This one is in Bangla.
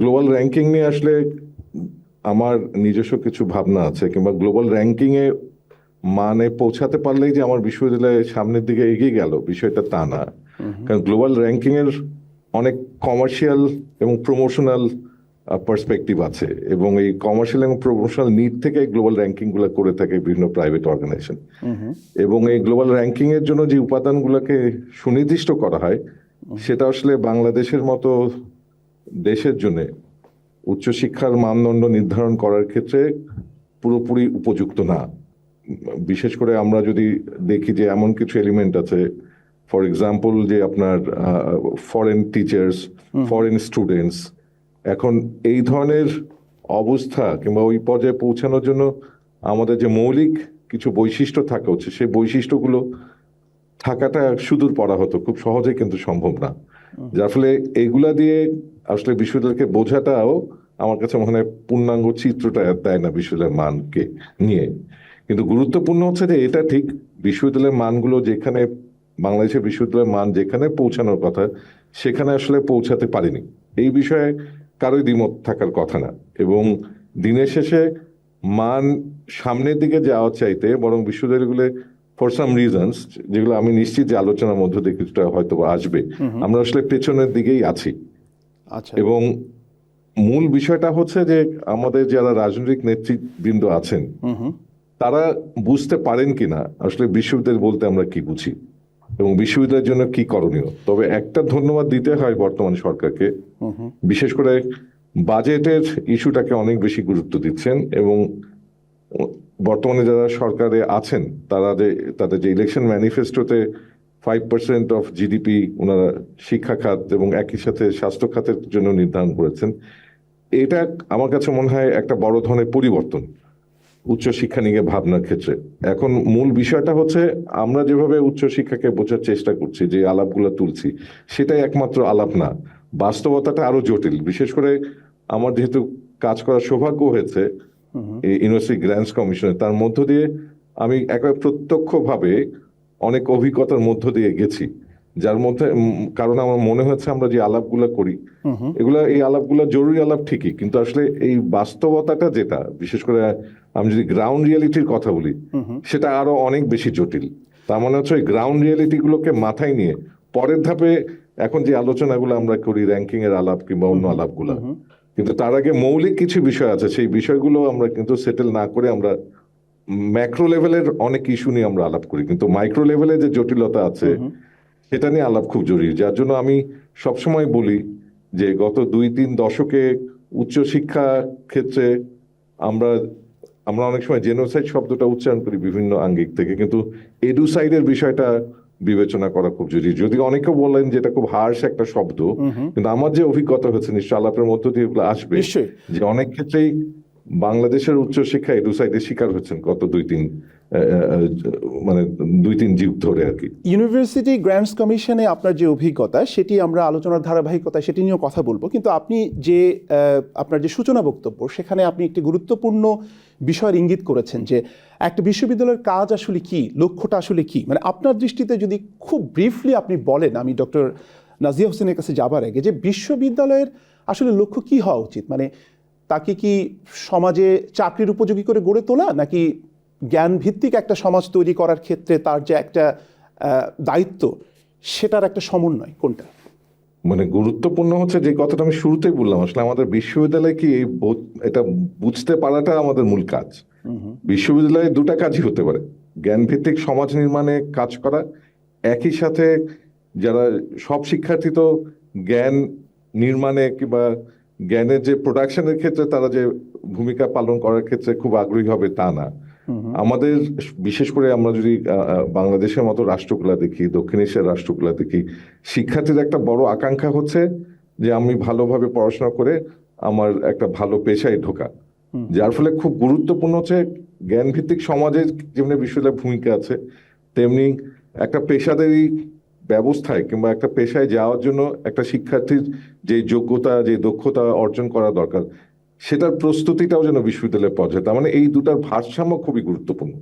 গ্লোবাল র্যাঙ্কিং নিয়ে আসলে আমার নিজস্ব কিছু ভাবনা আছে, কিংবা গ্লোবাল র্যাঙ্কিং এ মানে পৌঁছাতে পারলেই যে আমার বিশ্ববিদ্যালয় সামনের দিকে এগিয়ে গেল, বিষয়টা তা না। কারণ গ্লোবাল র্যাঙ্কিং এর অনেক কমার্শিয়াল এবং প্রমোশনাল পার্সপেক্টিভ আছে, এবং এই কমার্শিয়াল এবং প্রমোশনাল নিড থেকে গ্লোবাল র্যাঙ্কিং গুলো করে থাকে বিভিন্ন প্রাইভেট অর্গানাইজেশন। এবং এই গ্লোবাল র্যাঙ্কিং এর জন্য যে উপাদানগুলোকে সুনির্দিষ্ট করা হয়, সেটা আসলে বাংলাদেশের মতো দেশের জন্য উচ্চশিক্ষার মানদণ্ড নির্ধারণ করার ক্ষেত্রে পুরোপুরি উপযুক্ত না। বিশেষ করে আমরা যদি দেখি যে এমন কিছু এলিমেন্ট আছে, ফর এক্সাম্পল যে আপনার ফরেন টিচার্স, ফরেন স্টুডেন্টস, এখন এই ধরনের অবস্থা কিংবা ওই পর্যায়ে পৌঁছানোর জন্য আমাদের যে মৌলিক কিছু বৈশিষ্ট্য থাকা উচিত, সেই বৈশিষ্ট্যগুলো থাকাটা সুদূর পড়া হতো, খুব সহজে কিন্তু সম্ভব না। যার ফলে এইগুলা দিয়ে আসলে বিশ্ববিদ্যালয়কে বোঝাটাও আমার কাছে মনে হয় পূর্ণাঙ্গ চিত্রটা দেয় না বিশ্ববিদ্যালয়ের মানকে নিয়ে। কিন্তু গুরুত্বপূর্ণ হচ্ছে যে এটা ঠিক বিশ্ববিদ্যালয়ের মানগুলো যেখানে, বাংলাদেশের বিশ্ববিদ্যালয়ের মান যেখানে পৌঁছানোর কথা সেখানে আসলে পৌঁছাতে পারেনি, এই বিষয়ে কারোই দ্বিমত থাকার কথা না। এবং দিনের শেষে মান সামনের দিকে যাওয়ার চাইতে বরং বিশ্ববিদ্যালয়গুলো ফর সাম রিজনস, যেগুলো আমি নিশ্চিত যে আলোচনার মধ্য দিয়ে কিছুটা হয়তো আসবে, আমরা আসলে পেছনের দিকেই আছি। এবং মূল বিষয়টা হচ্ছে যে আমাদের যারা রাজনৈতিক নেতৃবৃন্দ আছেন তারা বুঝতে পারেন কিনা আসলে বিশ্ববিদ্যালয় বলতে আমরা কি বুঝি এবং বিশ্ববিদ্যালয়ের জন্য কি করণীয়। তবে একটা ধন্যবাদ দিতে হয় বর্তমান সরকারকে, বিশেষ করে বাজেটের ইস্যুটাকে অনেক বেশি গুরুত্ব দিচ্ছেন। এবং বর্তমানে যারা সরকারে আছেন তারা যে তাদের যে ইলেকশন ম্যানিফেস্টোতে 5% অফ জিডিপি ওনারা শিক্ষা খাত এবং একই সাথে স্বাস্থ্য খাতের জন্য নির্ধারণ করেছেন, এটা আমার কাছে মনে হয় একটা বড় ধরনের পরিবর্তন উচ্চশিক্ষা নিয়ে ভাবনার ক্ষেত্রে। এখন মূল বিষয়টা হচ্ছে আমরা যেভাবে উচ্চশিক্ষাকে বোঝার চেষ্টা করছি, যে আলাপগুলো তুলছি, সেটাই একমাত্র আলাপ না, বাস্তবতাটা আরো জটিল। বিশেষ করে আমার যেহেতু কাজ করার সৌভাগ্য হয়েছে ইউনিভার্সিটি গ্র্যান্টস কমিশনে, তার মধ্য দিয়ে আমি একেবারে প্রত্যক্ষভাবে অনেক অভিজ্ঞতার মধ্য দিয়ে গেছি, যার মধ্যে কারণ আমার মনে হয়েছে আমরা যে আলাপগুলো করি এই আলাপগুলো জরুরি আলাপ ঠিকই, কিন্তু আসলে এই বাস্তবতাটা যেটা, বিশেষ করে আমি যদি গ্রাউন্ড রিয়ালিটির কথা বলি, সেটা আরো অনেক বেশি জটিল। তার মানে হচ্ছে ওই গ্রাউন্ড রিয়ালিটি গুলোকে মাথায় নিয়ে পরের ধাপে এখন যে আলোচনাগুলো আমরা করি, র্যাঙ্কিং এর আলাপ কিংবা অন্য আলাপগুলো, কিন্তু তার আগে মৌলিক কিছু বিষয় আছে, সেই বিষয়গুলো আমরা কিন্তু সেটেল না করে আমরা ম্যাক্রো লেভেলের অনেক ইস্যু নিয়ে আমরা আলাপ করি, কিন্তু মাইক্রো লেভেলে যে জটিলতা আছে সেটা নিয়ে আলাপ খুব জরুরি। যার জন্য আমি সবসময় বলি যে গত 2-3 দশকে উচ্চশিক্ষা ক্ষেত্রে আমরা অনেক সময় জেনোসাইড শব্দটা উচ্চারণ করি বিভিন্ন আঙ্গিক থেকে, কিন্তু এডুসাইডের বিষয়টা বিবেচনা করা খুব জরুরি। যদি অনেকে বলেন যে এটা খুব হার্শ একটা শব্দ, কিন্তু আমার যে অভিজ্ঞতা হয়েছে, নিশ্চয় আলাপের মধ্য দিয়ে এগুলো আসবে, যে অনেক ক্ষেত্রেই বাংলাদেশের উচ্চশিক্ষা এডুসাইডের শিকার হচ্ছেন গত 2-3 যুগ ধরে আর কি। ইউনিভার্সিটি গ্র্যান্টস কমিশনে আপনার যে অভিজ্ঞতা, সেটি আমরা আলোচনার ধারাবাহিকতা সেটি নিয়েও কথা বলবো, কিন্তু আপনি যে আপনার যে সূচনা বক্তব্য, সেখানে আপনি একটি গুরুত্বপূর্ণ বিষয়ের ইঙ্গিত করেছেন যে একটা বিশ্ববিদ্যালয়ের কাজ আসলে কি, লক্ষ্যটা আসলে কি। মানে আপনার দৃষ্টিতে যদি খুব ব্রিফলি আপনি বলেন, আমি ডক্টর নাজিয়া হোসেনের কাছে যাবার আগে, যে বিশ্ববিদ্যালয়ের আসলে লক্ষ্য কি হওয়া উচিত। মানে তাকে কি সমাজে চাকরির উপযোগী করে গড়ে তোলা, নাকি জ্ঞান ভিত্তিক একটা সমাজ তৈরি করার ক্ষেত্রে তার যে একটা দায়িত্ব, সেটার একটা সমন্বয়, কোনটা? মানে গুরুত্বপূর্ণ হচ্ছে যে কথাটা আমি শুরুতেই বললাম, আসলে আমাদের বিশ্ববিদ্যালয় কি এটা বুঝতে পারাটা আমাদের মূল কাজ। বিশ্ববিদ্যালয়ে দুটা কাজই হতে পারে, জ্ঞান ভিত্তিক সমাজ নির্মাণে কাজ করা, একই সাথে যারা সব শিক্ষার্থী তো জ্ঞান নির্মাণে কিংবা জ্ঞানের যে প্রোডাকশনের ক্ষেত্রে তারা যে ভূমিকা পালন করার ক্ষেত্রে খুব আগ্রহী হবে তা না। আমাদের বিশেষ করে আমরা যদি বাংলাদেশের মতো রাষ্ট্রগুলা দেখি, দক্ষিণ এশিয়ার রাষ্ট্রগুলা দেখি, শিক্ষার্থীদের একটা বড় আকাঙ্ক্ষা হচ্ছে যে আমি ভালোভাবে পড়াশোনা করে আমার একটা ভালো পেশায় ঢোকা। যার ফলে খুব গুরুত্বপূর্ণ হচ্ছে জ্ঞান ভিত্তিক সমাজের যেমনি বিশ্ববিদ্যালয়ের ভূমিকা আছে, তেমনি একটা পেশাদারি ব্যবস্থায় কিংবা একটা পেশায় যাওয়ার জন্য একটা শিক্ষার্থীর যে যোগ্যতা, যে দক্ষতা অর্জন করা দরকার, সেটার প্রস্তুতিটাও যেন বিশ্ববিদ্যালয়ে পৌঁছায়। তার মানে এই দুটার ভারসাম্য খুবই গুরুত্বপূর্ণ।